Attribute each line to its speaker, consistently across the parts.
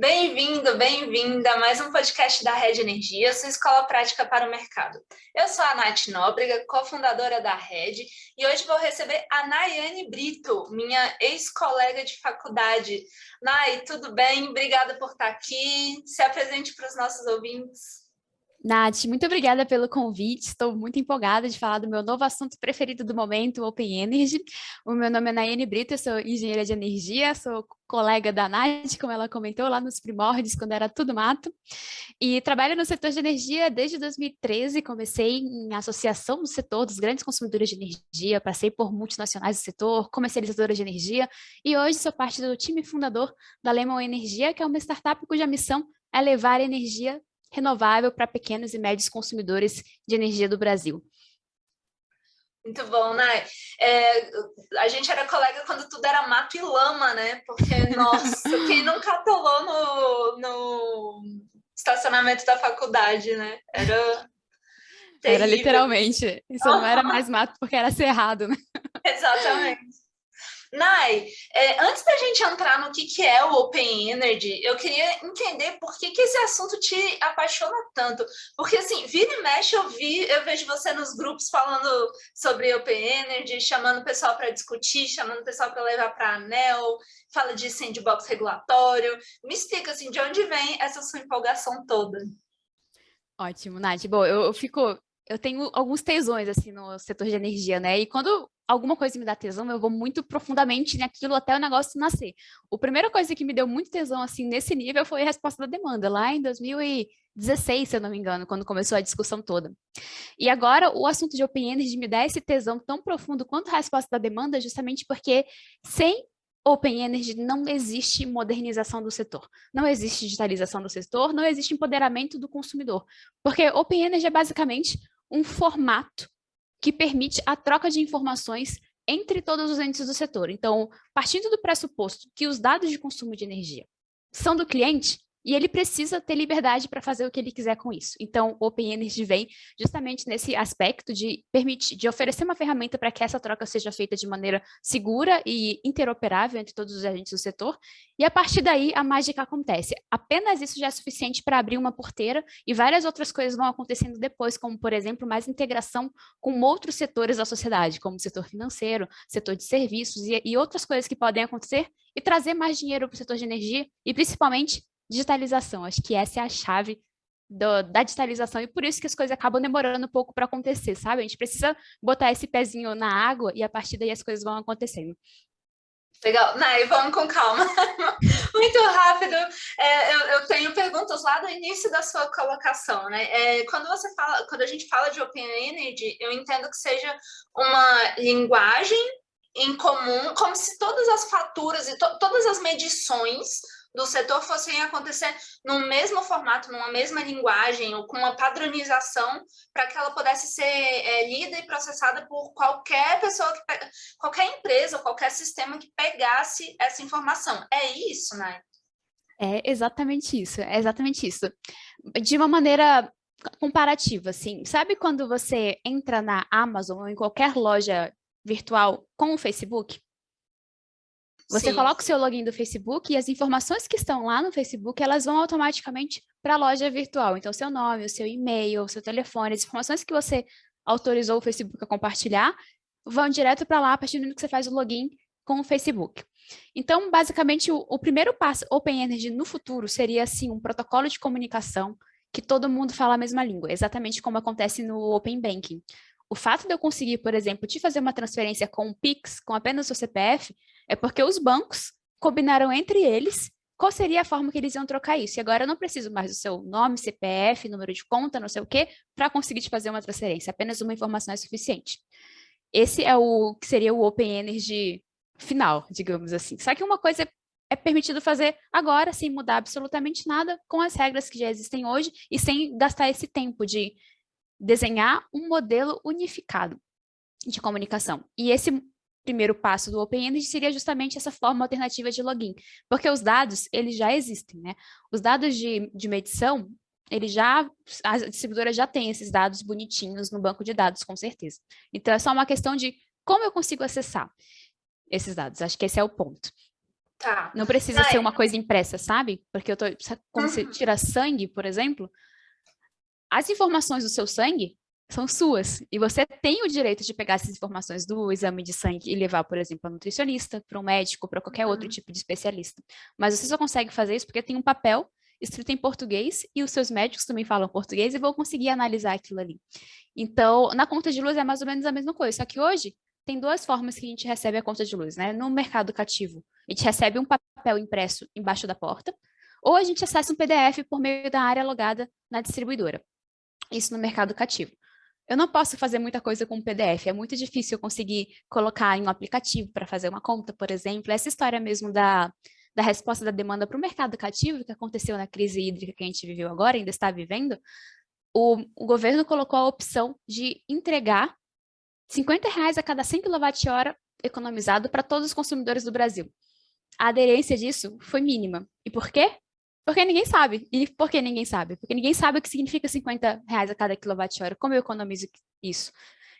Speaker 1: Bem-vindo, bem-vinda a mais um podcast da Rede Energia, sua escola prática para o mercado. Eu sou a Nath Nóbrega, cofundadora da Rede, e hoje vou receber a Nayane Brito, minha ex-colega de faculdade. Nay, tudo bem? Obrigada por estar aqui. Se apresente para os nossos ouvintes.
Speaker 2: Nath, muito obrigada pelo convite. Estou muito empolgada de falar do meu novo assunto preferido do momento, o Open Energy. O meu nome é Nayane Brito, eu sou engenheira de energia, sou colega da Nath, como ela comentou, lá nos primórdios, quando era tudo mato. E trabalho no setor de energia desde 2013. Comecei em associação do setor dos grandes consumidores de energia, passei por multinacionais do setor, comercializadora de energia, e hoje sou parte do time fundador da Lemon Energia, que é uma startup cuja missão é levar energia renovável para pequenos e médios consumidores de energia do Brasil.
Speaker 1: Muito bom, né? A gente era colega quando tudo era mato e lama, né? Porque, nossa, quem nunca atolou no estacionamento da faculdade, né? Era
Speaker 2: Era
Speaker 1: terrível.
Speaker 2: literalmente. Isso não era mais mato porque era cerrado, né?
Speaker 1: Exatamente. Nai, antes da gente entrar no que é o Open Energy, eu queria entender por que esse assunto te apaixona tanto. Porque, assim, vira e mexe, eu vejo você nos grupos falando sobre Open Energy, chamando o pessoal para discutir, chamando o pessoal para levar para a ANEEL, fala de sandbox regulatório. Me explica, assim, de onde vem essa sua empolgação toda?
Speaker 2: Ótimo, Nath. Bom, eu tenho alguns tesões, assim, no setor de energia, né? E quando alguma coisa me dá tesão, eu vou muito profundamente naquilo até o negócio nascer. A primeira coisa que me deu muito tesão, assim, nesse nível foi a resposta da demanda, lá em 2016, se eu não me engano, quando começou a discussão toda. E agora, o assunto de Open Energy me dá esse tesão tão profundo quanto a resposta da demanda, justamente porque sem Open Energy não existe modernização do setor, não existe digitalização do setor, não existe empoderamento do consumidor, porque Open Energy é basicamente um formato que permite a troca de informações entre todos os entes do setor. Então, partindo do pressuposto que os dados de consumo de energia são do cliente, e ele precisa ter liberdade para fazer o que ele quiser com isso. Então, o Open Energy vem justamente nesse aspecto de permitir, de oferecer uma ferramenta para que essa troca seja feita de maneira segura e interoperável entre todos os agentes do setor. E a partir daí, a mágica acontece. Apenas isso já é suficiente para abrir uma porteira e várias outras coisas vão acontecendo depois, como, por exemplo, mais integração com outros setores da sociedade, como o setor financeiro, setor de serviços e outras coisas que podem acontecer e trazer mais dinheiro para o setor de energia e, principalmente, digitalização. Acho que essa é a chave da digitalização e por isso que as coisas acabam demorando um pouco para acontecer, sabe? A gente precisa botar esse pezinho na água e a partir daí as coisas vão acontecendo.
Speaker 1: Legal. Nai, vamos com calma. Muito rápido. Eu tenho perguntas lá do início da sua colocação, né? Quando a gente fala de Open Energy, eu entendo que seja uma linguagem em comum, como se todas as faturas e todas as medições do setor fossem acontecer no mesmo formato, numa mesma linguagem, ou com uma padronização, para que ela pudesse ser lida e processada por qualquer pessoa, qualquer empresa, ou qualquer sistema que pegasse essa informação. É isso, né?
Speaker 2: É exatamente isso, é exatamente isso. De uma maneira comparativa, assim, sabe quando você entra na Amazon ou em qualquer loja virtual com o Facebook? Você
Speaker 1: Sim.
Speaker 2: coloca o seu login do Facebook e as informações que estão lá no Facebook, elas vão automaticamente para a loja virtual. Então, seu nome, o seu e-mail, o seu telefone, as informações que você autorizou o Facebook a compartilhar, vão direto para lá a partir do momento que você faz o login com o Facebook. Então, basicamente, o primeiro passo Open Energy no futuro seria, assim, um protocolo de comunicação que todo mundo fala a mesma língua, exatamente como acontece no Open Banking. O fato de eu conseguir, por exemplo, te fazer uma transferência com um Pix, com apenas o CPF, é porque os bancos combinaram entre eles qual seria a forma que eles iam trocar isso. E agora eu não preciso mais do seu nome, CPF, número de conta, não sei o quê, para conseguir te fazer uma transferência. Apenas uma informação é suficiente. Esse é o que seria o Open Energy final, digamos assim. Só que uma coisa é permitido fazer agora, sem mudar absolutamente nada, com as regras que já existem hoje e sem gastar esse tempo de desenhar um modelo unificado de comunicação. E esse primeiro passo do Open Energy seria justamente essa forma alternativa de login, porque os dados, eles já existem, né? Os dados de medição, a distribuidora já tem esses dados bonitinhos no banco de dados, com certeza. Então, é só uma questão de como eu consigo acessar esses dados. Acho que esse é o ponto.
Speaker 1: Tá.
Speaker 2: Não precisa ser uma coisa impressa, sabe? Porque quando você
Speaker 1: Uhum.
Speaker 2: tira sangue, por exemplo, as informações do seu sangue são suas. E você tem o direito de pegar essas informações do exame de sangue e levar, por exemplo, para um nutricionista, para um médico, para qualquer outro
Speaker 1: Uhum.
Speaker 2: tipo de especialista. Mas você só consegue fazer isso porque tem um papel escrito em português e os seus médicos também falam português e vão conseguir analisar aquilo ali. Então, na conta de luz é mais ou menos a mesma coisa, só que hoje tem duas formas que a gente recebe a conta de luz, né? No mercado cativo, a gente recebe um papel impresso embaixo da porta, ou a gente acessa um PDF por meio da área logada na distribuidora. Isso no mercado cativo. Eu não posso fazer muita coisa com o PDF, é muito difícil eu conseguir colocar em um aplicativo para fazer uma conta, por exemplo. Essa história mesmo da resposta da demanda para o mercado cativo, que aconteceu na crise hídrica que a gente viveu agora, ainda está vivendo, o governo colocou a opção de entregar R$ 50 a cada 100 kWh economizado para todos os consumidores do Brasil. A aderência disso foi mínima. E por quê? Porque ninguém sabe. E por que ninguém sabe? Porque ninguém sabe o que significa R$ 50 a cada quilowatt-hora. Como eu economizo isso?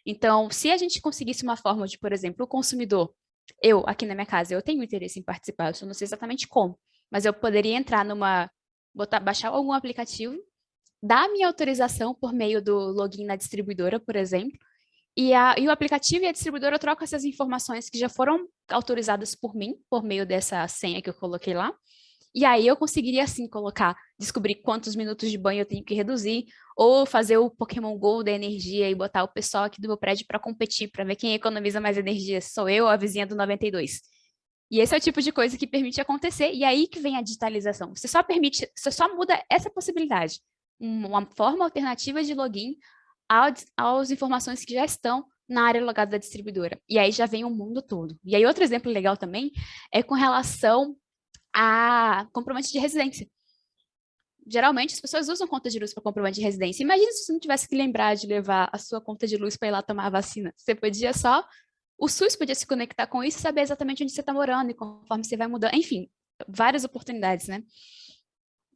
Speaker 2: Então, se a gente conseguisse uma forma de, por exemplo, o consumidor, eu, aqui na minha casa, eu tenho interesse em participar, eu só não sei exatamente como, mas eu poderia entrar baixar algum aplicativo, dar a minha autorização por meio do login na distribuidora, por exemplo, e o aplicativo e a distribuidora trocam essas informações que já foram autorizadas por mim, por meio dessa senha que eu coloquei lá. E aí eu conseguiria, assim, descobrir quantos minutos de banho eu tenho que reduzir, ou fazer o Pokémon Go da energia e botar o pessoal aqui do meu prédio para competir, para ver quem economiza mais energia. Sou eu ou a vizinha do 92. E esse é o tipo de coisa que permite acontecer, e aí que vem a digitalização. Você só muda essa possibilidade. Uma forma alternativa de login às informações que já estão na área logada da distribuidora. E aí já vem o mundo todo. E aí outro exemplo legal também é com relação a comprovante de residência. Geralmente as pessoas usam conta de luz para comprovante de residência. Imagina se você não tivesse que lembrar de levar a sua conta de luz para ir lá tomar a vacina. O SUS podia se conectar com isso e saber exatamente onde você está morando e conforme você vai mudando. Enfim, várias oportunidades, né?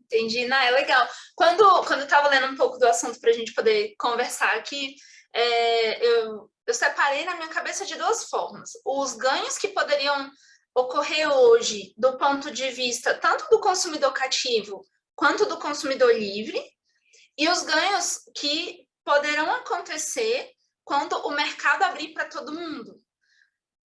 Speaker 1: Entendi, não, é legal. Quando eu estava lendo um pouco do assunto para a gente poder conversar aqui, eu separei na minha cabeça de duas formas. Os ganhos que poderiam ocorrer hoje, do ponto de vista tanto do consumidor cativo quanto do consumidor livre, e os ganhos que poderão acontecer quando o mercado abrir para todo mundo.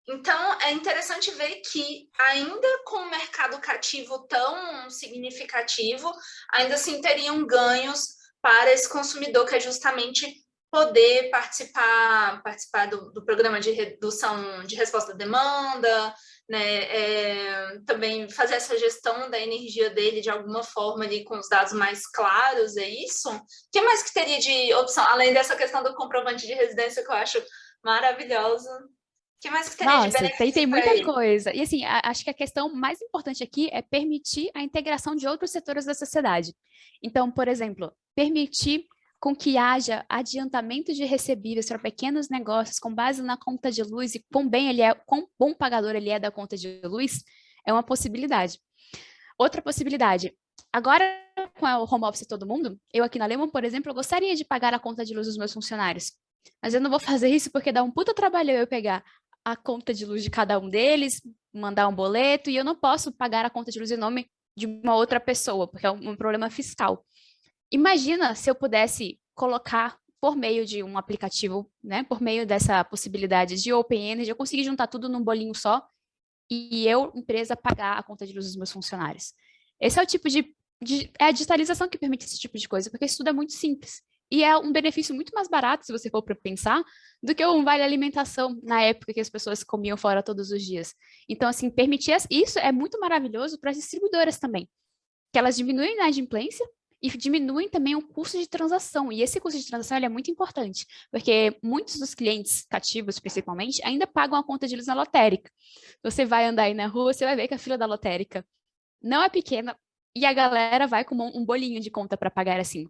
Speaker 1: Então, é interessante ver que, ainda com o mercado cativo tão significativo, ainda assim teriam ganhos para esse consumidor, que é justamente poder participar do programa de redução de resposta à demanda, né? Também fazer essa gestão da energia dele de alguma forma ali com os dados mais claros, é isso? O que mais que teria de opção, além dessa questão do comprovante de residência que eu acho maravilhosa? Que mais que teria de
Speaker 2: Nossa, tem
Speaker 1: benefício para
Speaker 2: muita
Speaker 1: ele?
Speaker 2: coisa. E assim, acho que a questão mais importante aqui é permitir a integração de outros setores da sociedade. Então, por exemplo, permitir com que haja adiantamento de recebíveis para pequenos negócios com base na conta de luz e quão bom pagador ele é da conta de luz, é uma possibilidade. Outra possibilidade, agora com o home office todo mundo, eu aqui na Lemon, por exemplo, eu gostaria de pagar a conta de luz dos meus funcionários. Mas eu não vou fazer isso porque dá um puta trabalho eu pegar a conta de luz de cada um deles, mandar um boleto, e eu não posso pagar a conta de luz em nome de uma outra pessoa, porque é um problema fiscal. Imagina se eu pudesse colocar por meio de um aplicativo, né, por meio dessa possibilidade de Open Energy, eu conseguir juntar tudo num bolinho só e eu, empresa, pagar a conta de luz dos meus funcionários. Esse é o tipo é a digitalização que permite esse tipo de coisa, porque isso tudo é muito simples. E é um benefício muito mais barato, se você for para pensar, do que um vale alimentação na época que as pessoas comiam fora todos os dias. Então, assim, permitir isso é muito maravilhoso para as distribuidoras também, que elas diminuem a inadimplência e diminuem também o custo de transação. E esse custo de transação ele é muito importante, porque muitos dos clientes cativos, principalmente, ainda pagam a conta de luz na lotérica. Você vai andar aí na rua, você vai ver que a fila da lotérica não é pequena e a galera vai com um bolinho de conta para pagar assim.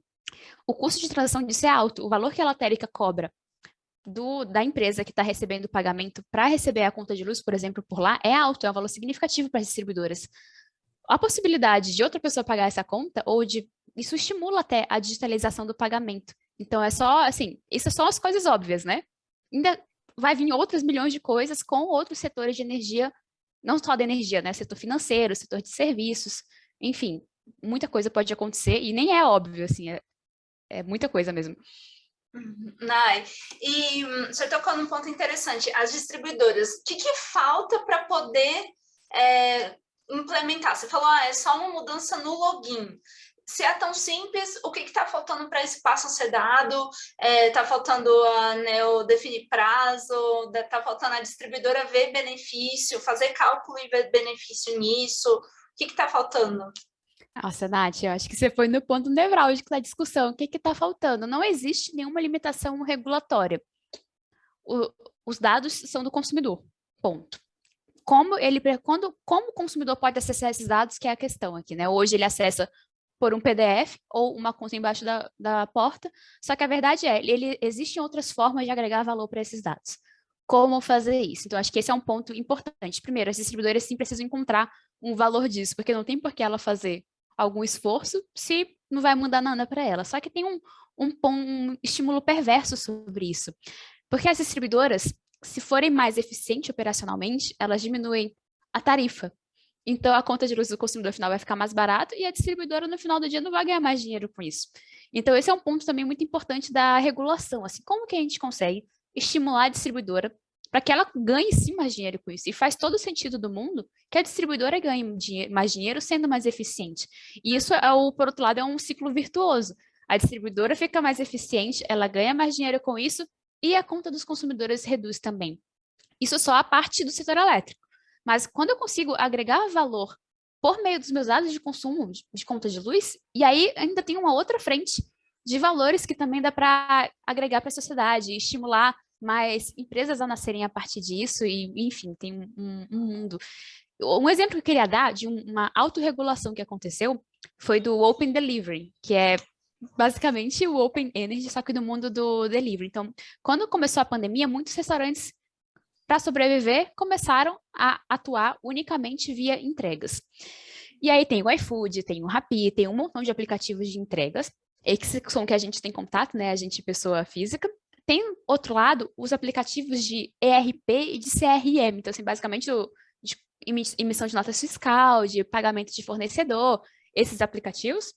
Speaker 2: O custo de transação disso é alto. O valor que a lotérica cobra da empresa que está recebendo o pagamento para receber a conta de luz, por exemplo, por lá, é alto, é um valor significativo para as distribuidoras. A possibilidade de outra pessoa pagar essa conta, isso estimula até a digitalização do pagamento. Então, isso é só as coisas óbvias, né? Ainda vai vir outras milhões de coisas com outros setores de energia não só da energia, né? Setor financeiro, setor de serviços, enfim, muita coisa pode acontecer e nem é óbvio, assim, é muita coisa mesmo.
Speaker 1: Nai, e você tocou num ponto interessante, as distribuidoras, o que falta para poder implementar? Você falou, é só uma mudança no login. Se é tão simples, o que está faltando para esse passo ser dado? Está faltando a ANEEL definir prazo? Está faltando a distribuidora ver benefício, fazer cálculo e ver benefício nisso? O que está faltando?
Speaker 2: Nossa, Nath, eu acho que você foi no ponto nevrálgico da discussão. O que está faltando? Não existe nenhuma limitação regulatória. Os dados são do consumidor, ponto. Como o consumidor pode acessar esses dados, que é a questão aqui, né? Hoje ele acessa por um PDF ou uma conta embaixo da porta, só que a verdade é, existem outras formas de agregar valor para esses dados. Como fazer isso? Então, acho que esse é um ponto importante. Primeiro, as distribuidoras sim precisam encontrar um valor disso, porque não tem por que ela fazer algum esforço se não vai mudar nada para ela. Só que tem um estímulo perverso sobre isso. Porque as distribuidoras, se forem mais eficientes operacionalmente, elas diminuem a tarifa. Então, a conta de luz do consumidor final vai ficar mais barata e a distribuidora, no final do dia, não vai ganhar mais dinheiro com isso. Então, esse é um ponto também muito importante da regulação. Assim, como que a gente consegue estimular a distribuidora para que ela ganhe sim mais dinheiro com isso? E faz todo o sentido do mundo que a distribuidora ganhe mais dinheiro sendo mais eficiente. E isso, por outro lado, é um ciclo virtuoso. A distribuidora fica mais eficiente, ela ganha mais dinheiro com isso e a conta dos consumidores reduz também. Isso só a parte do setor elétrico. Mas quando eu consigo agregar valor por meio dos meus dados de consumo, de conta de luz, e aí ainda tem uma outra frente de valores que também dá para agregar para a sociedade, estimular mais empresas a nascerem a partir disso, e enfim, tem um mundo. Um exemplo que eu queria dar de uma autorregulação que aconteceu foi do Open Delivery, que é basicamente o Open Energy, só que do mundo do delivery. Então, quando começou a pandemia, muitos restaurantes, para sobreviver, começaram a atuar unicamente via entregas. E aí tem o iFood, tem o Rappi, tem um montão de aplicativos de entregas, que são que a gente tem contato, né, a gente pessoa física. Tem, outro lado, os aplicativos de ERP e de CRM, então, assim, basicamente, de emissão de nota fiscal, de pagamento de fornecedor, esses aplicativos.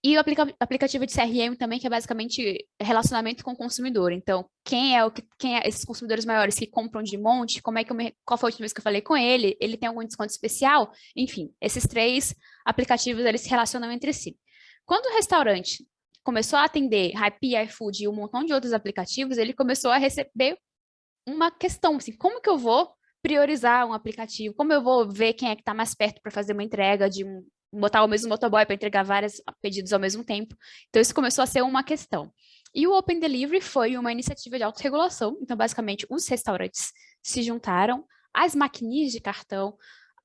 Speaker 2: E o aplicativo de CRM também, que é basicamente relacionamento com o consumidor. Então, quem é esses consumidores maiores que compram de monte, qual foi a última vez que eu falei com ele, ele tem algum desconto especial? Enfim, esses 3 aplicativos, eles se relacionam entre si. Quando o restaurante começou a atender Rappi, iFood e um montão de outros aplicativos, ele começou a receber uma questão, assim, como que eu vou priorizar um aplicativo? Como eu vou ver quem é que está mais perto para fazer uma entrega botar o mesmo motoboy para entregar vários pedidos ao mesmo tempo. Então, isso começou a ser uma questão. E o Open Delivery foi uma iniciativa de autorregulação. Então, basicamente, os restaurantes se juntaram, as maquininhas de cartão,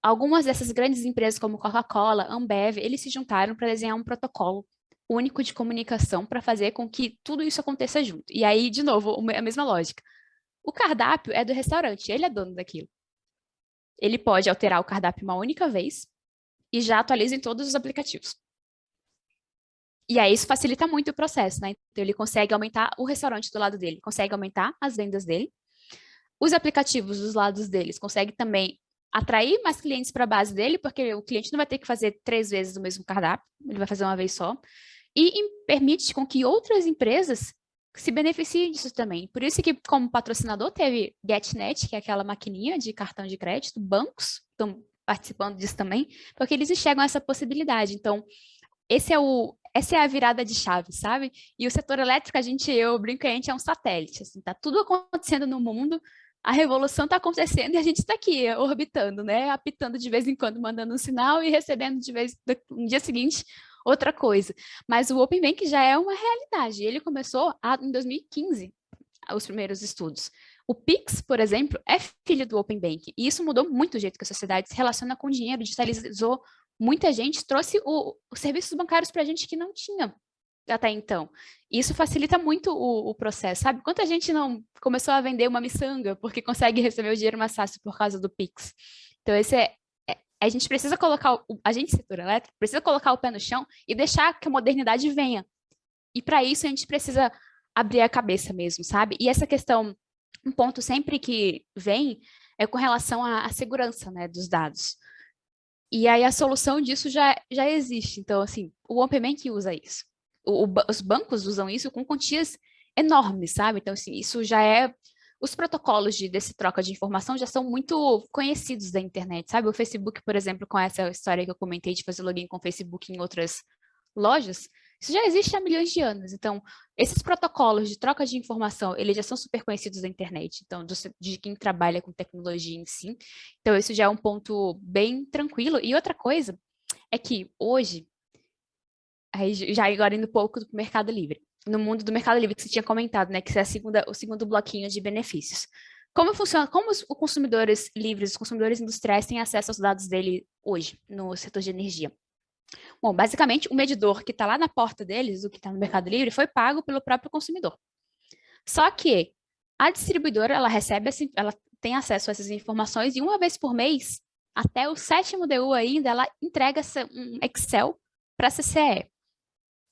Speaker 2: algumas dessas grandes empresas como Coca-Cola, Ambev, eles se juntaram para desenhar um protocolo único de comunicação para fazer com que tudo isso aconteça junto. E aí, de novo, a mesma lógica. O cardápio é do restaurante, ele é dono daquilo. Ele pode alterar o cardápio uma única vez e já atualiza em todos os aplicativos. E aí isso facilita muito o processo, né? Então ele consegue aumentar o restaurante do lado dele, consegue aumentar as vendas dele. Os aplicativos dos lados deles conseguem também atrair mais clientes para a base dele, porque o cliente não vai ter que fazer 3 vezes o mesmo cardápio, ele vai fazer uma vez só. E permite com que outras empresas se beneficiem disso também. Por isso que, como patrocinador, teve GetNet, que é aquela maquininha de cartão de crédito, bancos estão participando disso também, porque eles enxergam essa possibilidade. Então, essa é a virada de chave, sabe? E o setor elétrico, eu brinco que a gente é um satélite, assim, tá tudo acontecendo no mundo, a revolução está acontecendo e a gente está aqui, orbitando, né? Apitando de vez em quando, mandando um sinal e recebendo no dia seguinte outra coisa. Mas o Open Bank já é uma realidade. Ele começou em 2015, os primeiros estudos. O Pix, por exemplo, é filho do Open Bank. E isso mudou muito o jeito que a sociedade se relaciona com o dinheiro, digitalizou muita gente, trouxe os serviços bancários para a gente que não tinha até então. Isso facilita muito o processo, sabe? Quanta gente não começou a vender uma miçanga porque consegue receber o dinheiro mais fácil por causa do Pix. Então, a gente precisa colocar, a gente, setor elétrico, precisa colocar o pé no chão e deixar que a modernidade venha. E para isso a gente precisa abrir a cabeça mesmo, sabe? E essa questão, um ponto sempre que vem é com relação à segurança, né, dos dados. E aí a solução disso já existe. Então, assim, o OpenBank usa isso. Os bancos usam isso com quantias enormes, sabe? Então, assim, isso já é... Os protocolos desse troca de informação já são muito conhecidos da internet, sabe? O Facebook, por exemplo, com essa história que eu comentei de fazer login com o Facebook em outras lojas, isso já existe há milhões de anos. Então, esses protocolos de troca de informação, eles já são super conhecidos da internet, então, de quem trabalha com tecnologia em si. Então, isso já é um ponto bem tranquilo. E outra coisa é que hoje, aí já agora indo um pouco do Mercado Livre, no mundo do Mercado Livre que você tinha comentado, né, que é o segundo bloquinho de benefícios. Como funciona, como os consumidores livres, os consumidores industriais têm acesso aos dados dele hoje no setor de energia? Bom, basicamente, o medidor que está lá na porta deles, o que está no Mercado Livre, foi pago pelo próprio consumidor. Só que a distribuidora, ela tem acesso a essas informações e uma vez por mês, até o 7º DU ainda, ela entrega um Excel para a CCE.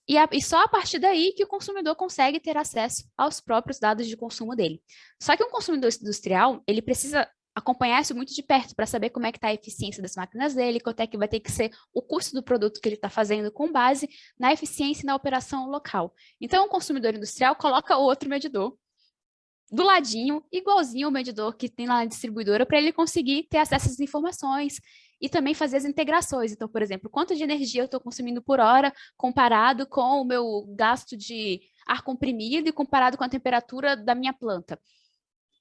Speaker 2: E só a partir daí que o consumidor consegue ter acesso aos próprios dados de consumo dele. Só que um consumidor industrial, ele precisa acompanhar isso muito de perto para saber como é que está a eficiência das máquinas dele, quanto é que vai ter que ser o custo do produto que ele está fazendo com base na eficiência e na operação local. Então, o consumidor industrial coloca outro medidor do ladinho, igualzinho ao medidor que tem lá na distribuidora, para ele conseguir ter acesso às informações e também fazer as integrações. Então, por exemplo, quanto de energia eu estou consumindo por hora comparado com o meu gasto de ar comprimido e comparado com a temperatura da minha planta.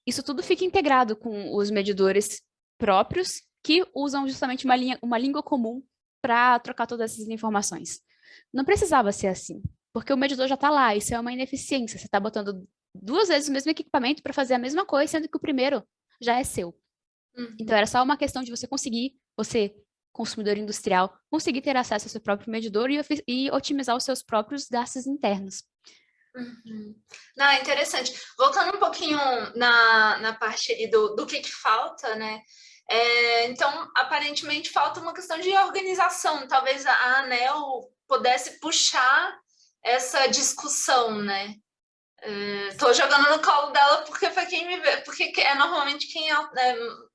Speaker 2: Isso tudo fica integrado com os medidores próprios, que usam justamente uma língua comum para trocar todas essas informações. Não precisava ser assim, porque o medidor já está lá, isso é uma ineficiência. Você está botando 2 vezes o mesmo equipamento para fazer a mesma coisa, sendo que o primeiro já é seu. Então, era só uma questão de você conseguir, você, consumidor industrial, conseguir ter acesso ao seu próprio medidor e otimizar os seus próprios gastos internos.
Speaker 1: Não, é interessante. Voltando um pouquinho na parte ali do que falta, né? Então, aparentemente, falta uma questão de organização. Talvez a ANEEL pudesse puxar essa discussão, né? Estou jogando no colo dela porque foi quem me vê, porque é normalmente quem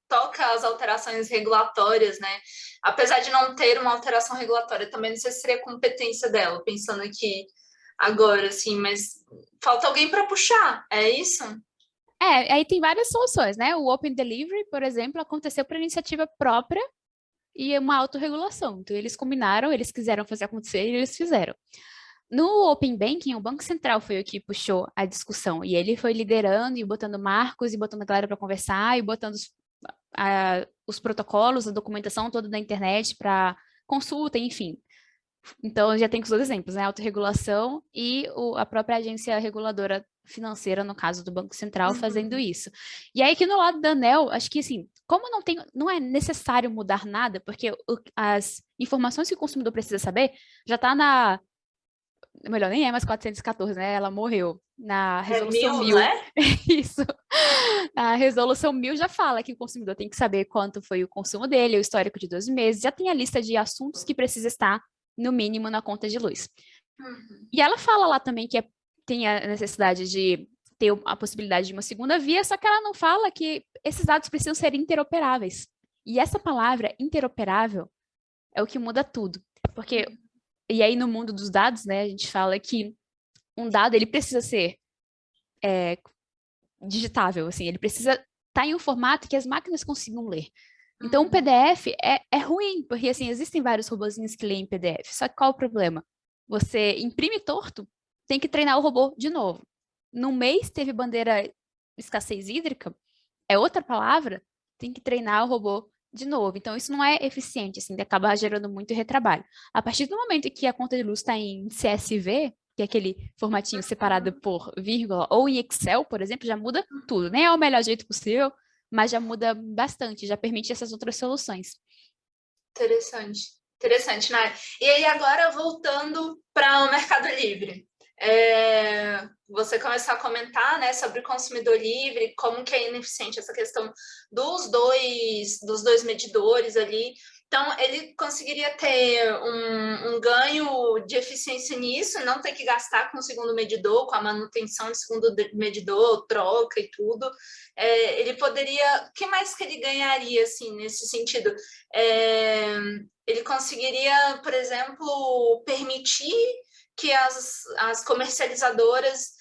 Speaker 1: toca as alterações regulatórias, né? Apesar de não ter uma alteração regulatória, também não sei se seria competência dela, pensando aqui agora, assim, mas falta alguém para puxar, é isso?
Speaker 2: Aí tem várias soluções, né? O Open Delivery, por exemplo, aconteceu por iniciativa própria e uma autorregulação. Então, eles combinaram, eles quiseram fazer acontecer e eles fizeram. No Open Banking, o Banco Central foi o que puxou a discussão, e ele foi liderando e botando marcos, e botando a galera para conversar, e botando os protocolos, a documentação toda da internet para consulta, enfim. Então, já tem os dois exemplos, né? A autorregulação e a própria agência reguladora financeira, no caso do Banco Central, fazendo isso. E aí, aqui no lado da ANEEL, acho que, assim, como não é necessário mudar nada, porque as informações que o consumidor precisa saber já está na... Melhor, nem é mais 414, né? Ela morreu na resolução 1000.
Speaker 1: Né?
Speaker 2: Isso. A resolução 1000 já fala que o consumidor tem que saber quanto foi o consumo dele, o histórico de 12 meses, já tem a lista de assuntos que precisa estar, no mínimo, na conta de luz. E ela fala lá também que tem a necessidade de ter a possibilidade de uma segunda via, só que ela não fala que esses dados precisam ser interoperáveis. E essa palavra, interoperável, é o que muda tudo. Porque, e aí no mundo dos dados, né, a gente fala que um dado, ele precisa ser digitável, assim, ele precisa estar em um formato que as máquinas consigam ler. Então, o PDF é ruim, porque, assim, existem vários robozinhos que leem PDF. Só que qual o problema? Você imprime torto, tem que treinar o robô de novo. Num mês teve bandeira escassez hídrica, é outra palavra, tem que treinar o robô de novo. Então, isso não é eficiente, assim, acaba gerando muito retrabalho. A partir do momento que a conta de luz está em CSV, que é aquele formatinho separado por vírgula, ou em Excel, por exemplo, já muda tudo. Nem é o melhor jeito possível, mas já muda bastante, já permite essas outras soluções.
Speaker 1: Interessante, Nai. E aí, agora, voltando para o Mercado Livre. Você começou a comentar, né, sobre o consumidor livre, como que é ineficiente essa questão dos dois medidores ali. Então, ele conseguiria ter um ganho de eficiência nisso, não ter que gastar com o segundo medidor, com a manutenção de segundo medidor, troca e tudo. Ele poderia... O que mais que ele ganharia, assim, nesse sentido? Ele conseguiria, por exemplo, permitir que as comercializadoras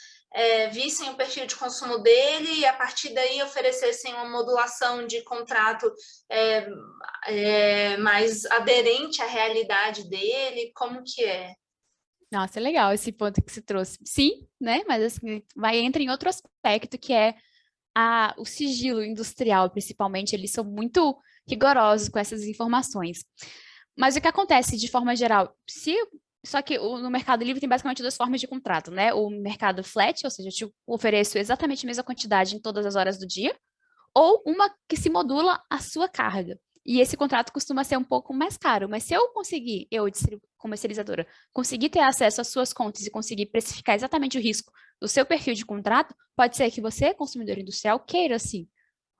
Speaker 1: vissem o perfil de consumo dele e, a partir daí, oferecessem uma modulação de contrato mais aderente à realidade dele. Como que é?
Speaker 2: Nossa, é legal esse ponto que você trouxe. Sim, né? Mas assim, entra em outro aspecto, que é o sigilo industrial, principalmente. Eles são muito rigorosos com essas informações. Mas o que acontece, de forma geral, só que no Mercado Livre tem basicamente duas formas de contrato, né? O mercado flat, ou seja, eu te ofereço exatamente a mesma quantidade em todas as horas do dia, ou uma que se modula a sua carga. E esse contrato costuma ser um pouco mais caro, mas se eu conseguir, comercializadora, conseguir ter acesso às suas contas e conseguir precificar exatamente o risco do seu perfil de contrato, pode ser que você, consumidor industrial, queira, sim,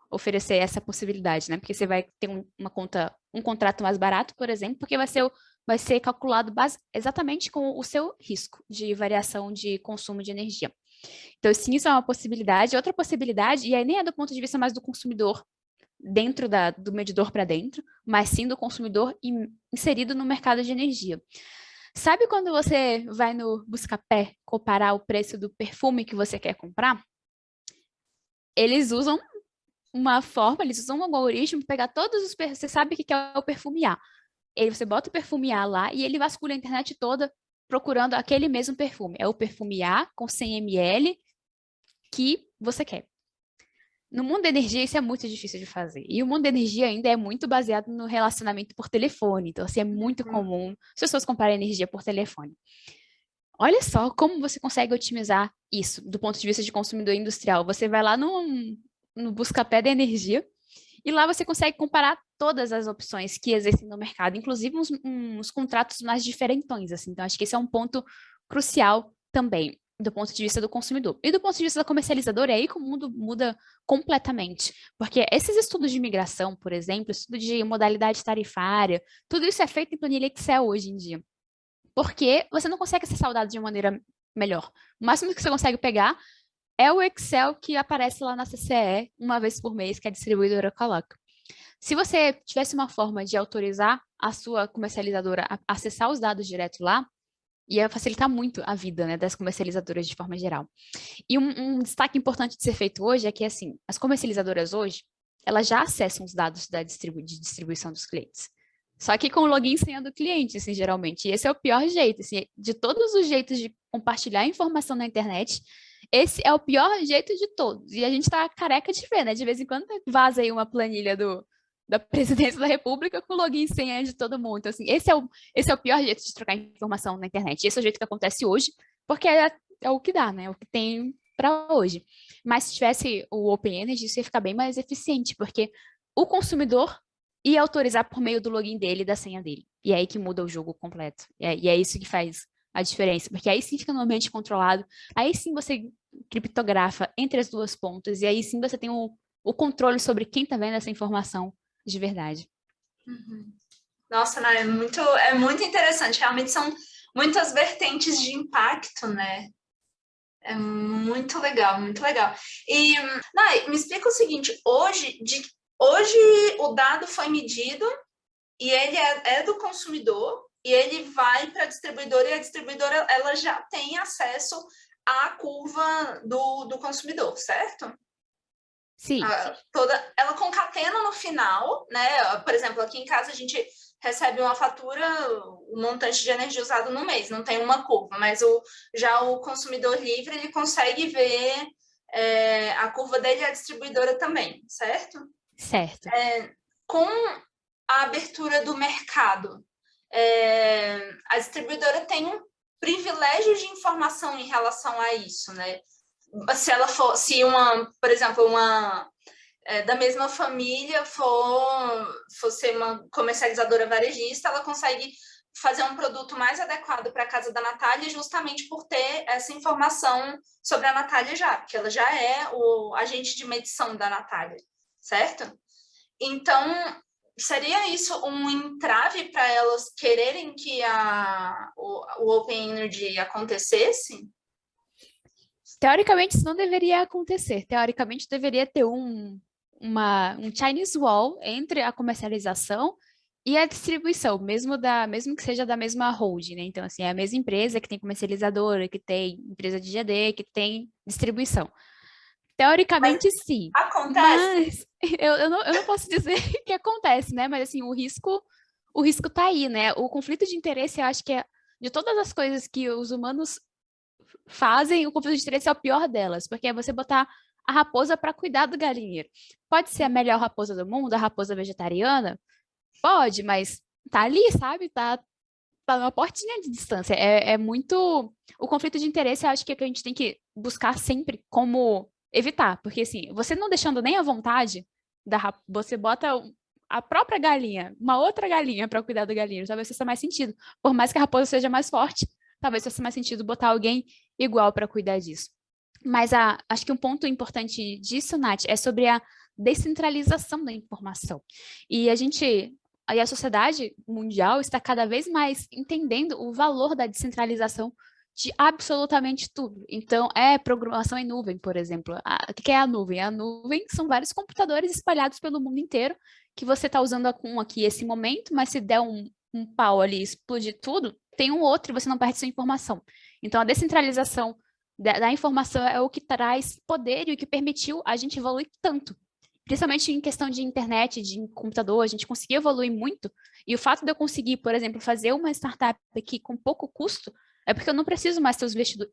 Speaker 2: oferecer essa possibilidade, né? Porque você vai ter um contrato mais barato, por exemplo, porque vai ser calculado exatamente com o seu risco de variação de consumo de energia. Então, sim, isso é uma possibilidade. Outra possibilidade, e aí nem é do ponto de vista mais do consumidor dentro do medidor para dentro, mas sim do consumidor inserido no mercado de energia. Sabe quando você vai no Buscapé comparar o preço do perfume que você quer comprar? Eles usam eles usam um algoritmo para pegar todos os perfumes. Você sabe o que é o perfume A. Aí você bota o perfume A lá e ele vasculha a internet toda procurando aquele mesmo perfume. É o perfume A com 100 ml que você quer. No mundo da energia, isso é muito difícil de fazer. E o mundo da energia ainda é muito baseado no relacionamento por telefone. Então, assim, é muito comum as pessoas comprarem energia por telefone. Olha só como você consegue otimizar isso do ponto de vista de consumidor industrial. Você vai lá no Buscapé da energia e lá você consegue comparar todas as opções que existem no mercado, inclusive uns contratos mais diferentões, assim. Então, acho que esse é um ponto crucial também, do ponto de vista do consumidor. E do ponto de vista da comercializadora, é aí que o mundo muda completamente. Porque esses estudos de migração, por exemplo, estudo de modalidade tarifária, tudo isso é feito em planilha Excel hoje em dia. Porque você não consegue acessar o dado de uma maneira melhor. O máximo que você consegue pegar é o Excel que aparece lá na CCE uma vez por mês, que a distribuidora coloca. Se você tivesse uma forma de autorizar a sua comercializadora a acessar os dados direto lá, ia facilitar muito a vida, né, das comercializadoras de forma geral. E um destaque importante de ser feito hoje é que, assim, as comercializadoras hoje, elas já acessam os dados de distribuição dos clientes. Só que com o login e senha do cliente, assim, geralmente. E esse é o pior jeito, assim, de todos os jeitos de compartilhar informação na internet, esse é o pior jeito de todos. E a gente tá careca de ver, né? De vez em quando vaza aí uma planilha da presidência da República com login e senha de todo mundo. Então, assim, esse é o pior jeito de trocar informação na internet. Esse é o jeito que acontece hoje, porque é o que dá, né? É o que tem para hoje. Mas se tivesse o Open Energy, isso ia ficar bem mais eficiente, porque o consumidor ia autorizar por meio do login dele e da senha dele. E é aí que muda o jogo completo. E é isso que faz a diferença, porque aí sim fica no ambiente controlado, aí sim você criptografa entre as duas pontas, e aí sim você tem o controle sobre quem está vendo essa informação de verdade.
Speaker 1: Nossa, né? É muito interessante. Realmente são muitas vertentes de impacto, né? É muito legal, muito legal. E, Nai, me explica o seguinte, hoje o dado foi medido e ele é do consumidor e ele vai para a distribuidora e a distribuidora ela já tem acesso à curva do consumidor, certo?
Speaker 2: Sim.
Speaker 1: Ela concatena no final, né? Por exemplo, aqui em casa a gente recebe uma fatura, o montante de energia usado no mês, não tem uma curva, mas já o consumidor livre ele consegue ver a curva dele e a distribuidora também, certo?
Speaker 2: Certo.
Speaker 1: Com a abertura do mercado, a distribuidora tem um privilégio de informação em relação a isso, né? Se ela for, por exemplo, uma da mesma família for ser uma comercializadora varejista, ela consegue fazer um produto mais adequado para a casa da Natália justamente por ter essa informação sobre a Natália já, porque ela já é o agente de medição da Natália, certo? Então, seria isso um entrave para elas quererem que o Open Energy acontecesse?
Speaker 2: Teoricamente, isso não deveria acontecer. Teoricamente, deveria ter um Chinese wall entre a comercialização e a distribuição, mesmo que seja da mesma holding, né? Então, assim, é a mesma empresa que tem comercializadora, que tem empresa de GD, que tem distribuição.
Speaker 1: Mas
Speaker 2: Teoricamente, sim.
Speaker 1: acontece?
Speaker 2: Mas eu não posso dizer que acontece, né? Mas, assim, o risco tá aí, né? O conflito de interesse, eu acho que é de todas as coisas que os humanos fazem, o conflito de interesse é o pior delas, porque é você botar a raposa para cuidar do galinheiro. Pode ser a melhor raposa do mundo, a raposa vegetariana? Pode, mas tá ali, sabe? Tá numa portinha de distância. É muito. O conflito de interesse, eu acho que é que a gente tem que buscar sempre como evitar, porque assim, você não deixando nem à vontade, você bota a própria galinha, uma outra galinha para cuidar do galinheiro, talvez faça mais sentido. Por mais que a raposa seja mais forte, talvez faça mais sentido botar alguém igual para cuidar disso. Mas acho que um ponto importante disso, Nath, é sobre a descentralização da informação. E a sociedade mundial está cada vez mais entendendo o valor da descentralização de absolutamente tudo. Então, é programação em nuvem, por exemplo. O que é a nuvem? A nuvem são vários computadores espalhados pelo mundo inteiro que você está usando aqui esse momento, mas se der um pau ali e explodir tudo, tem um outro e você não perde sua informação. Então, a descentralização da informação é o que traz poder e o que permitiu a gente evoluir tanto. Principalmente em questão de internet, de computador, a gente conseguiu evoluir muito. E o fato de eu conseguir, por exemplo, fazer uma startup aqui com pouco custo, é porque eu não preciso mais ter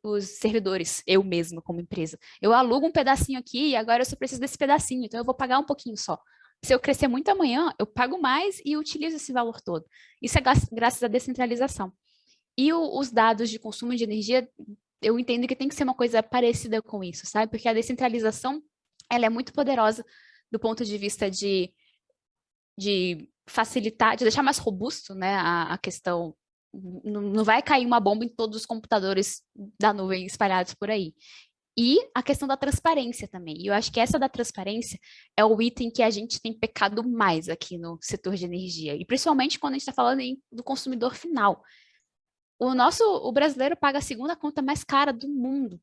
Speaker 2: os servidores, eu mesma, como empresa. Eu alugo um pedacinho aqui e agora eu só preciso desse pedacinho, então eu vou pagar um pouquinho só. Se eu crescer muito amanhã, eu pago mais e utilizo esse valor todo. Isso é graças à descentralização. E os dados de consumo de energia, eu entendo que tem que ser uma coisa parecida com isso, sabe? Porque a descentralização, ela é muito poderosa do ponto de vista de facilitar, de deixar mais robusto, né, a questão. Não vai cair uma bomba em todos os computadores da nuvem espalhados por aí. E a questão da transparência também. E eu acho que essa da transparência é o item que a gente tem pecado mais aqui no setor de energia. E principalmente quando a gente está falando do consumidor final. O brasileiro paga a segunda conta mais cara do mundo.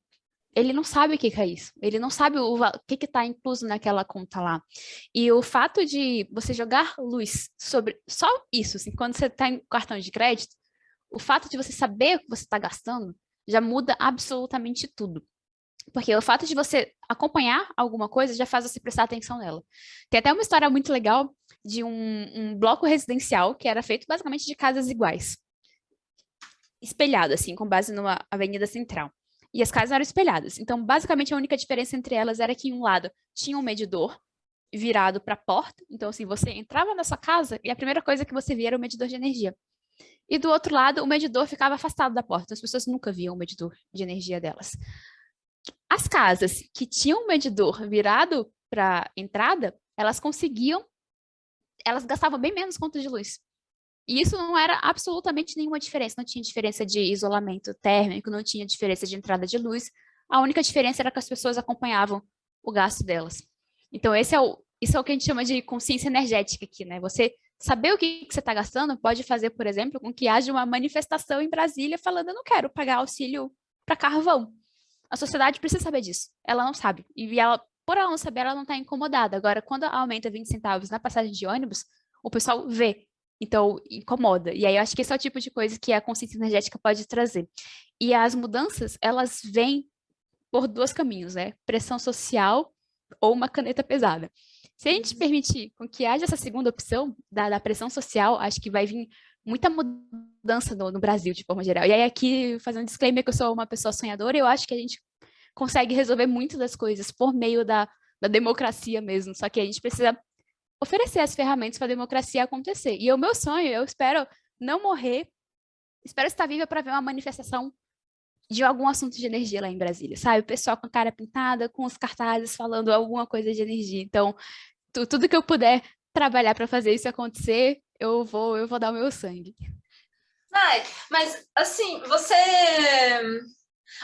Speaker 2: Ele não sabe o que é isso. Ele não sabe o que está incluso naquela conta lá. E o fato de você jogar luz sobre só isso, assim, quando você está em cartão de crédito, o fato de você saber o que você está gastando já muda absolutamente tudo. Porque o fato de você acompanhar alguma coisa já faz você prestar atenção nela. Tem até uma história muito legal de um bloco residencial que era feito basicamente de casas iguais, espelhado, assim, com base numa avenida central. E as casas eram espelhadas. Então, basicamente, a única diferença entre elas era que em um lado tinha um medidor virado para a porta. Então, assim, você entrava na sua casa e a primeira coisa que você via era o medidor de energia. E do outro lado, o medidor ficava afastado da porta. Então, as pessoas nunca viam o medidor de energia delas. As casas que tinham um medidor virado para entrada, elas gastavam bem menos conta de luz. E isso não era absolutamente nenhuma diferença. Não tinha diferença de isolamento térmico, não tinha diferença de entrada de luz. A única diferença era que as pessoas acompanhavam o gasto delas. Então, isso é o que a gente chama de consciência energética aqui, né? Você saber o que você está gastando pode fazer, por exemplo, com que haja uma manifestação em Brasília falando: eu não quero pagar auxílio para carvão. A sociedade precisa saber disso. Ela não sabe. E por ela não saber, ela não está incomodada. Agora, quando aumenta 20 centavos na passagem de ônibus, o pessoal vê. Então, incomoda. E aí, eu acho que esse é o tipo de coisa que a consciência energética pode trazer. E as mudanças, elas vêm por dois caminhos, né? Pressão social ou uma caneta pesada. Se a gente permitir com que haja essa segunda opção da pressão social, acho que vai vir muita mudança no Brasil, de forma geral. E aí, aqui, fazendo um disclaimer que eu sou uma pessoa sonhadora, eu acho que a gente consegue resolver muito das coisas por meio da democracia mesmo. Só que a gente precisa oferecer as ferramentas para a democracia acontecer. E o meu sonho, eu espero não morrer, espero estar viva para ver uma manifestação de algum assunto de energia lá em Brasília, sabe? O pessoal com a cara pintada, com os cartazes falando alguma coisa de energia. Então, tudo que eu puder trabalhar para fazer isso acontecer, eu vou dar o meu sangue.
Speaker 1: Ai, mas assim,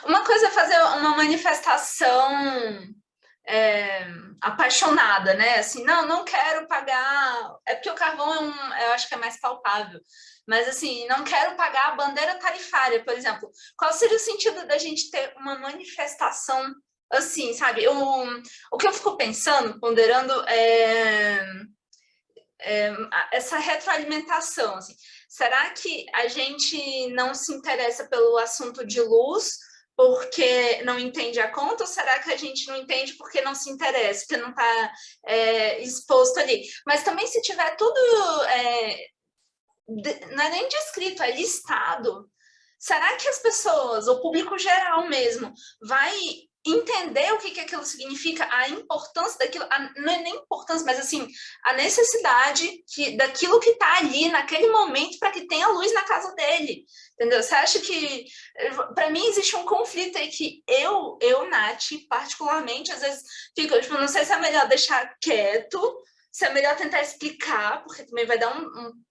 Speaker 1: uma coisa é fazer uma manifestação apaixonada, né? Assim, não quero pagar. É porque o carvão eu acho que é mais palpável. Mas, assim, não quero pagar a bandeira tarifária, por exemplo. Qual seria o sentido da gente ter uma manifestação assim, sabe? O que eu fico pensando, ponderando, essa retroalimentação. Assim. Será que a gente não se interessa pelo assunto de luz porque não entende a conta, ou será que a gente não entende porque não se interessa, porque não está exposto ali? Mas também se tiver tudo, não é nem descrito, é listado, será que as pessoas, o público geral mesmo, vai entender o que aquilo significa, a importância daquilo, não é nem importância, mas assim, a necessidade daquilo que está ali naquele momento para que tenha luz na casa dele, entendeu? Você acha que, para mim, existe um conflito aí que eu, Nath, particularmente, às vezes fico, tipo, não sei se é melhor deixar quieto, se é melhor tentar explicar, porque também vai dar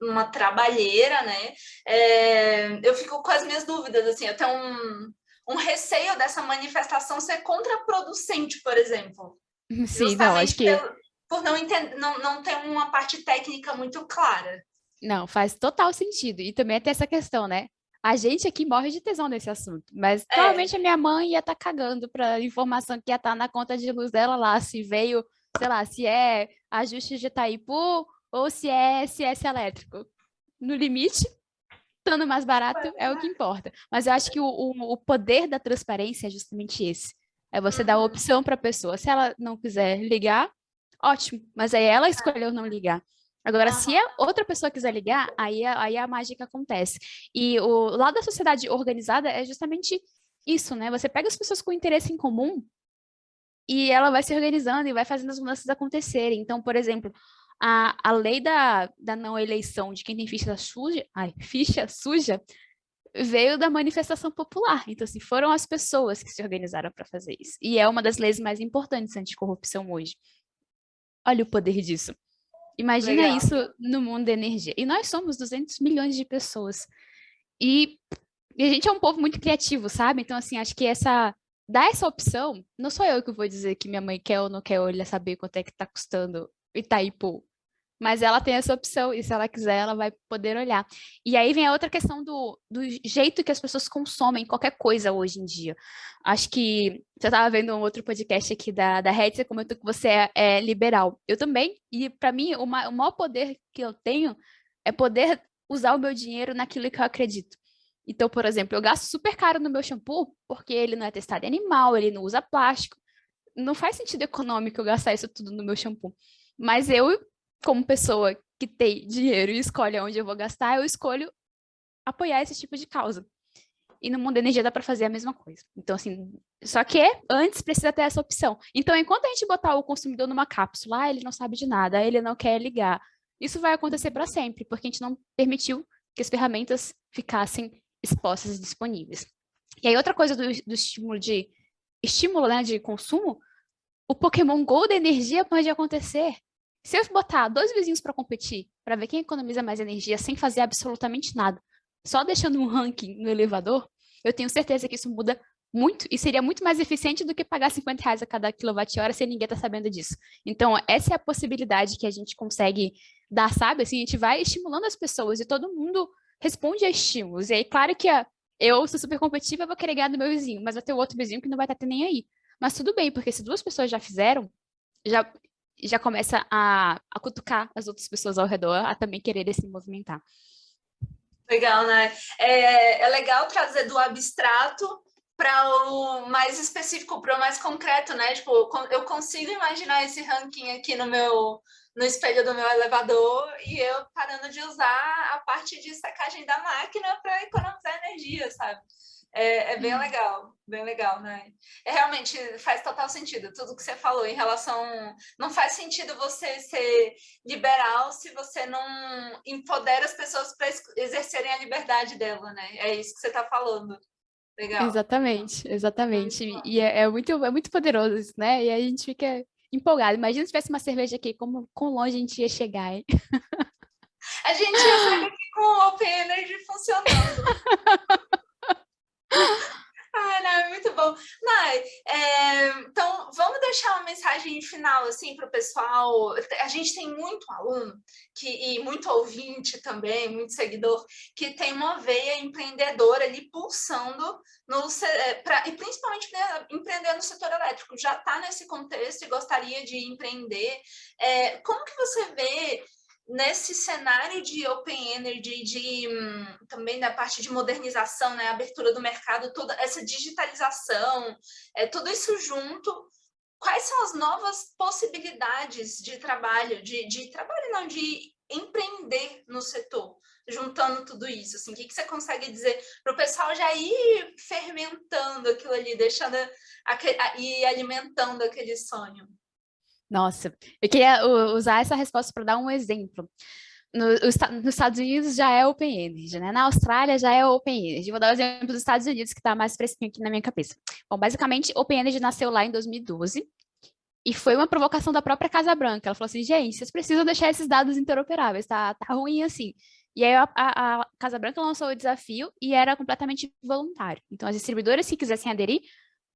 Speaker 1: uma trabalheira, né? Eu fico com as minhas dúvidas, assim, eu tenho um receio dessa manifestação ser contraproducente, por exemplo.
Speaker 2: Sim, não, acho
Speaker 1: Justamente
Speaker 2: que...
Speaker 1: por não ter uma parte técnica muito clara.
Speaker 2: Não, faz total sentido. E também tem essa questão, né? A gente aqui morre de tesão nesse assunto, mas provavelmente a minha mãe ia estar cagando para informação que ia estar na conta de luz dela lá, se veio, sei lá, se é ajuste de Itaipu ou se é SS elétrico. No limite, estando mais barato é o que importa. Mas eu acho que o poder da transparência é justamente esse. É você dar a opção para a pessoa. Se ela não quiser ligar, ótimo. Mas aí ela escolheu não ligar. Agora, se a outra pessoa quiser ligar, aí a mágica acontece. E o lado da sociedade organizada é justamente isso, né? Você pega as pessoas com interesse em comum e ela vai se organizando e vai fazendo as mudanças acontecerem. Então, por exemplo, a lei da não eleição de quem tem ficha suja veio da manifestação popular. Então, assim, foram as pessoas que se organizaram para fazer isso. E é uma das leis mais importantes anticorrupção hoje. Olha o poder disso. Imagina
Speaker 1: Legal.
Speaker 2: isso no mundo da energia. E nós somos 200 milhões de pessoas. E a gente é um povo muito criativo, sabe? Então, assim, acho que dar essa opção, não sou eu que vou dizer que minha mãe quer ou não quer olhar saber quanto é que tá custando Itaipu. Mas ela tem essa opção, e se ela quiser, ela vai poder olhar. E aí vem a outra questão do jeito que as pessoas consomem qualquer coisa hoje em dia. Acho que você estava vendo um outro podcast aqui da Red, você comentou que você é liberal. Eu também, e para mim, o maior poder que eu tenho é poder usar o meu dinheiro naquilo que eu acredito. Então, por exemplo, eu gasto super caro no meu shampoo, porque ele não é testado em animal, ele não usa plástico. Não faz sentido econômico eu gastar isso tudo no meu shampoo. Mas eu, como pessoa que tem dinheiro e escolhe onde eu vou gastar, eu escolho apoiar esse tipo de causa. E no mundo da energia dá para fazer a mesma coisa. Então, assim, só que antes precisa ter essa opção. Então, enquanto a gente botar o consumidor numa cápsula, ele não sabe de nada, ele não quer ligar, isso vai acontecer para sempre, porque a gente não permitiu que as ferramentas ficassem expostas e disponíveis. E aí, outra coisa do estímulo, né, de consumo, o Pokémon Go da energia pode acontecer. Se eu botar dois vizinhos para competir, para ver quem economiza mais energia sem fazer absolutamente nada, só deixando um ranking no elevador, eu tenho certeza que isso muda muito e seria muito mais eficiente do que pagar R$ 50 a cada quilowatt-hora sem ninguém estar sabendo disso. Então, essa é a possibilidade que a gente consegue dar, sabe? Assim, a gente vai estimulando as pessoas e todo mundo responde a estímulos. E aí, claro que eu sou super competitiva, eu vou querer ganhar do meu vizinho, mas vai ter outro vizinho que não vai estar nem aí. Mas tudo bem, porque se duas pessoas já fizeram, já começa a cutucar as outras pessoas ao redor a também quererem se movimentar.
Speaker 1: Legal, né? É legal trazer do abstrato para o mais específico, para o mais concreto, né? Tipo, eu consigo imaginar esse ranking aqui no espelho do meu elevador e eu parando de usar a parte de sacagem da máquina para economizar energia, sabe? É bem legal, né? Realmente faz total sentido tudo que você falou em relação. Não faz sentido você ser liberal se você não empodera as pessoas para exercerem a liberdade dela, né? É isso que você está falando. Legal.
Speaker 2: Exatamente, exatamente. E é muito poderoso isso, né? E aí a gente fica empolgado. Imagina se tivesse uma cerveja aqui, como quão longe a gente ia chegar, hein?
Speaker 1: A gente ia sair aqui com o Open Energy funcionando. Ai, não, é muito bom. Nai, então, vamos deixar mensagem final assim para o pessoal. A gente tem muito aluno e muito ouvinte também, muito seguidor, que tem uma veia empreendedora ali pulsando e principalmente, né, empreender no setor elétrico. Já está nesse contexto e gostaria de empreender. Como que você vê nesse cenário de Open Energy, também da parte de modernização, né, abertura do mercado, toda essa digitalização, tudo isso junto, quais são as novas possibilidades de trabalho, de trabalho não, de empreender no setor, juntando tudo isso, assim, o que você consegue dizer para o pessoal já ir fermentando aquilo ali, deixando e alimentando aquele sonho?
Speaker 2: Nossa, eu queria usar essa resposta para dar um exemplo. Nos Estados Unidos já é Open Energy, né? Na Austrália já é Open Energy. Vou dar o exemplo dos Estados Unidos, que está mais fresquinho aqui na minha cabeça. Bom, basicamente, Open Energy nasceu lá em 2012 e foi uma provocação da própria Casa Branca. Ela falou assim, gente, vocês precisam deixar esses dados interoperáveis, tá ruim assim. E aí a Casa Branca lançou o desafio e era completamente voluntário. Então, as distribuidoras, se quisessem aderir,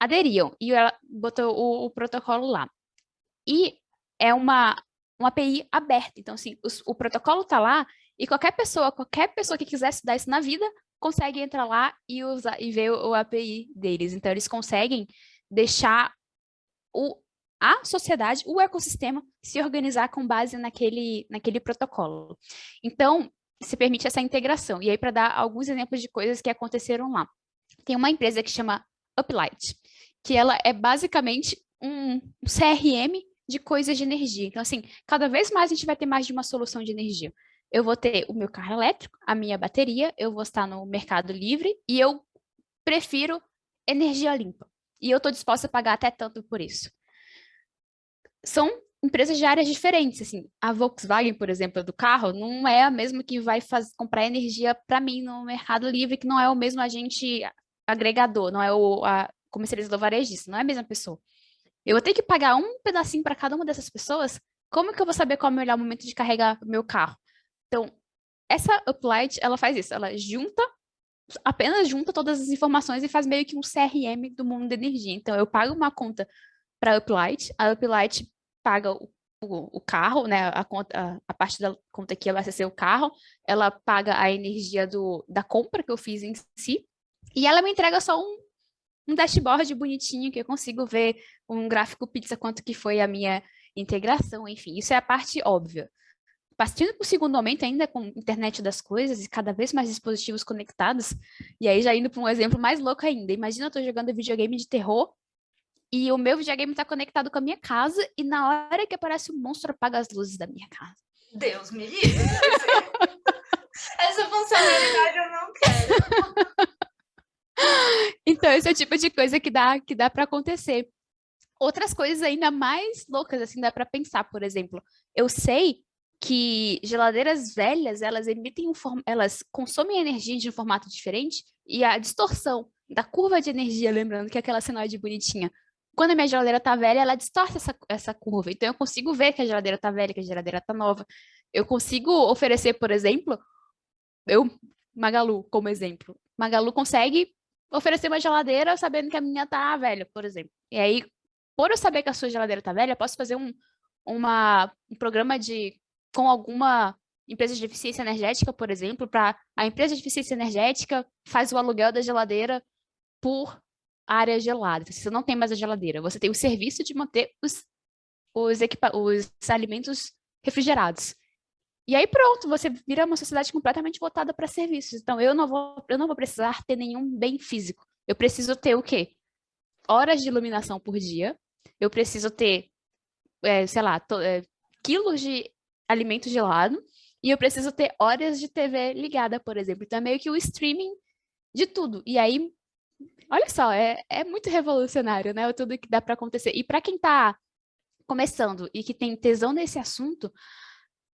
Speaker 2: aderiam. E ela botou o protocolo lá. E é uma API aberta. Então, assim, o protocolo está lá e qualquer pessoa que quiser estudar isso na vida, consegue entrar lá e usar e ver o API deles. Então, eles conseguem deixar a sociedade, o ecossistema, se organizar com base naquele protocolo. Então, se permite essa integração. E aí, para dar alguns exemplos de coisas que aconteceram lá. Tem uma empresa que chama Uplight, que ela é basicamente um CRM de coisas de energia. Então, assim, cada vez mais a gente vai ter mais de uma solução de energia. Eu vou ter o meu carro elétrico, a minha bateria, eu vou estar no Mercado Livre e eu prefiro energia limpa. E eu estou disposta a pagar até tanto por isso. São empresas de áreas diferentes, assim. A Volkswagen, por exemplo, do carro, não é a mesma que vai comprar energia para mim no Mercado Livre, que não é o mesmo agente agregador, não é a comercializador varejista, não é a mesma pessoa. Eu vou ter que pagar um pedacinho para cada uma dessas pessoas? Como que eu vou saber qual é o melhor momento de carregar o meu carro? Então, essa Uplight, ela faz isso, ela apenas junta todas as informações e faz meio que um CRM do mundo da energia. Então, eu pago uma conta para a Uplight paga o carro, né, a parte da conta que vai ser o carro, ela paga a energia da compra que eu fiz em si, e ela me entrega só um dashboard bonitinho que eu consigo ver um gráfico pizza quanto que foi a minha integração, enfim, isso é a parte óbvia. Partindo para o segundo momento, ainda com internet das coisas e cada vez mais dispositivos conectados, e aí já indo para um exemplo mais louco ainda, imagina eu estou jogando videogame de terror e o meu videogame está conectado com a minha casa e na hora que aparece o monstro apaga as luzes da minha casa.
Speaker 1: Deus me livre. Essa funcionalidade eu não quero.
Speaker 2: Então, esse é o tipo de coisa que dá para acontecer. Outras coisas ainda mais loucas, assim, dá para pensar, por exemplo. Eu sei que geladeiras velhas, elas consomem energia de um formato diferente e a distorção da curva de energia, lembrando que é aquela senoide bonitinha, quando a minha geladeira está velha, ela distorce essa curva. Então, eu consigo ver que a geladeira está velha, que a geladeira está nova. Eu consigo oferecer, por exemplo, Magalu, como exemplo. Magalu consegue oferecer uma geladeira sabendo que a minha tá velha, por exemplo. E aí, por eu saber que a sua geladeira tá velha, eu posso fazer um programa com alguma empresa de eficiência energética, por exemplo, para a empresa de eficiência energética faz o aluguel da geladeira por área gelada. Então, se você não tem mais a geladeira, você tem o serviço de manter os alimentos refrigerados. E aí pronto, você vira uma sociedade completamente voltada para serviços. Então, eu não vou precisar ter nenhum bem físico. Eu preciso ter o quê? Horas de iluminação por dia. Eu preciso ter, sei lá, quilos de alimento gelado. E eu preciso ter horas de TV ligada, por exemplo. Então, é meio que o streaming de tudo. E aí, olha só, é muito revolucionário, né? Tudo que dá para acontecer. E para quem está começando e que tem tesão nesse assunto,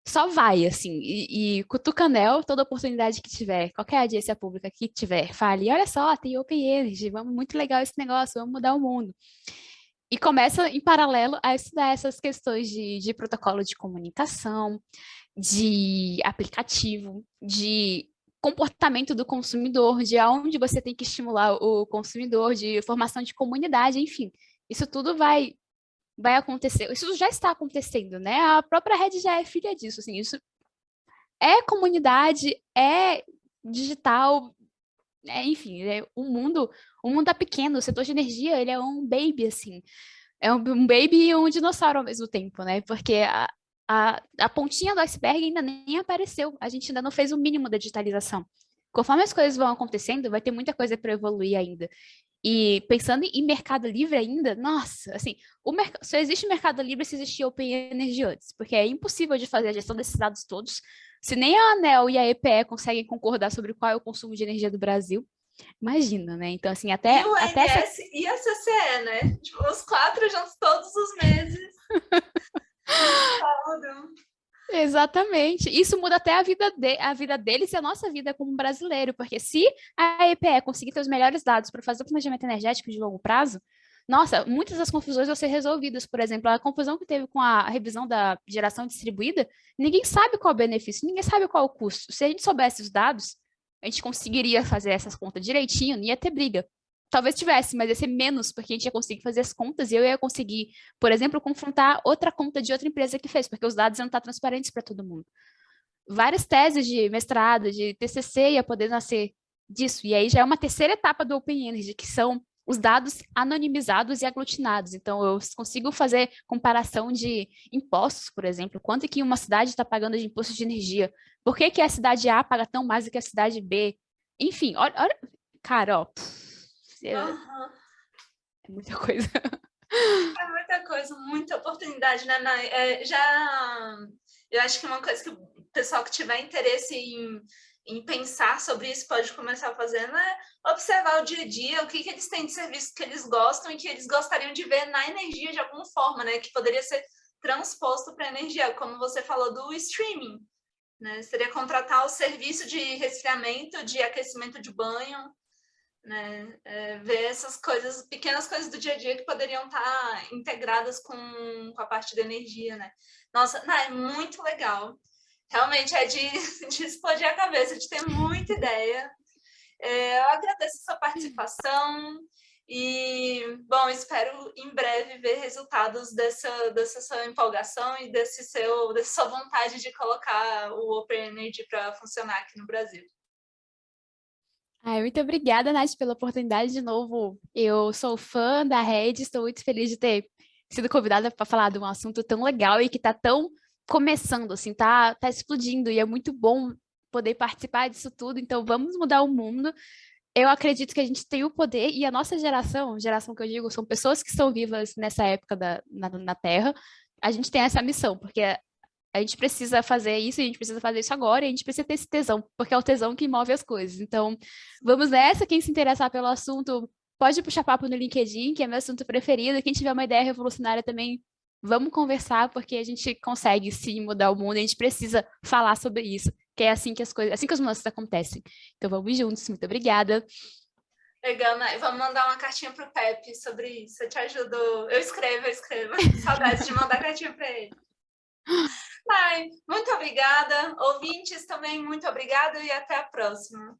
Speaker 2: só vai, assim, e cutuca anel, toda oportunidade que tiver, qualquer audiência pública que tiver, fale, olha só, tem Open Energy, muito legal esse negócio, vamos mudar o mundo. E começa, em paralelo, a estudar essas questões de protocolo de comunicação, de aplicativo, de comportamento do consumidor, de aonde você tem que estimular o consumidor, de formação de comunidade, enfim. Isso tudo vai vai acontecer. Isso já está acontecendo, né? A própria rede já é filha disso, assim, isso é comunidade, é digital, enfim, o mundo é pequeno, o setor de energia, ele é um baby, assim, é um baby e um dinossauro ao mesmo tempo, né? Porque a pontinha do iceberg ainda nem apareceu, a gente ainda não fez o mínimo da digitalização. Conforme as coisas vão acontecendo, vai ter muita coisa para evoluir ainda. E pensando em mercado livre ainda, nossa, assim, só existe mercado livre se existir Open Energy antes, porque é impossível de fazer a gestão desses dados todos, se nem a ANEEL e a EPE conseguem concordar sobre qual é o consumo de energia do Brasil, imagina, né? Então, assim,
Speaker 1: E o
Speaker 2: até essa...
Speaker 1: ONS e a CCE, né? Tipo, os quatro juntos todos os meses. Sábado.
Speaker 2: Exatamente. Isso muda até a vida deles e a nossa vida como brasileiro, porque se a EPE conseguir ter os melhores dados para fazer o planejamento energético de longo prazo, nossa, muitas das confusões vão ser resolvidas. Por exemplo, a confusão que teve com a revisão da geração distribuída, ninguém sabe qual é o benefício, ninguém sabe qual é o custo. Se a gente soubesse os dados, a gente conseguiria fazer essas contas direitinho, não ia ter briga. Talvez tivesse, mas ia ser menos, porque a gente ia conseguir fazer as contas e eu ia conseguir, por exemplo, confrontar outra conta de outra empresa que fez, porque os dados iam estar transparentes para todo mundo. Várias teses de mestrado, de TCC ia poder nascer disso. E aí já é uma terceira etapa do Open Energy, que são os dados anonimizados e aglutinados. Então, eu consigo fazer comparação de impostos, por exemplo. Quanto que uma cidade está pagando de imposto de energia? Por que que a cidade A paga tão mais do que a cidade B? Enfim, olha cara, ó,
Speaker 1: Uhum.
Speaker 2: é muita coisa.
Speaker 1: É muita coisa, muita oportunidade, né, Nai? Eu acho que uma coisa que o pessoal que tiver interesse em pensar sobre isso pode começar fazendo é observar o dia a dia, o que eles têm de serviço que eles gostam e que eles gostariam de ver na energia de alguma forma, né? Que poderia ser transposto para a energia, como você falou do streaming, né? Seria contratar o serviço de resfriamento, de aquecimento de banho, né? Ver essas coisas, pequenas coisas do dia a dia que poderiam estar integradas com a parte da energia, né? Nossa, não, é muito legal. Realmente é de explodir a cabeça, de ter muita ideia. Eu agradeço a sua participação e, bom, espero em breve ver resultados dessa sua empolgação e dessa sua vontade de colocar o Open Energy para funcionar aqui no Brasil.
Speaker 2: Ai, muito obrigada, Nath, pela oportunidade de novo. Eu sou fã da Rede, estou muito feliz de ter sido convidada para falar de um assunto tão legal e que está tão começando, assim, tá explodindo e é muito bom poder participar disso tudo. Então, vamos mudar o mundo. Eu acredito que a gente tem o poder e a nossa geração que eu digo, são pessoas que estão vivas nessa época na Terra, a gente tem essa missão, porque a gente precisa fazer isso, a gente precisa fazer isso agora, e a gente precisa ter esse tesão, porque é o tesão que move as coisas. Então, vamos nessa. Quem se interessar pelo assunto, pode puxar papo no LinkedIn, que é meu assunto preferido. Quem tiver uma ideia revolucionária também, vamos conversar, porque a gente consegue sim mudar o mundo, a gente precisa falar sobre isso, que é assim que as coisas, assim que as mudanças acontecem. Então, vamos juntos. Muito obrigada.
Speaker 1: Legal, né? Vamos mandar uma cartinha pro Pepe sobre isso. Eu te ajudo. Eu escrevo. Saudades de mandar cartinha para ele. Ai, muito obrigada. Ouvintes também, muito obrigada e até a próxima.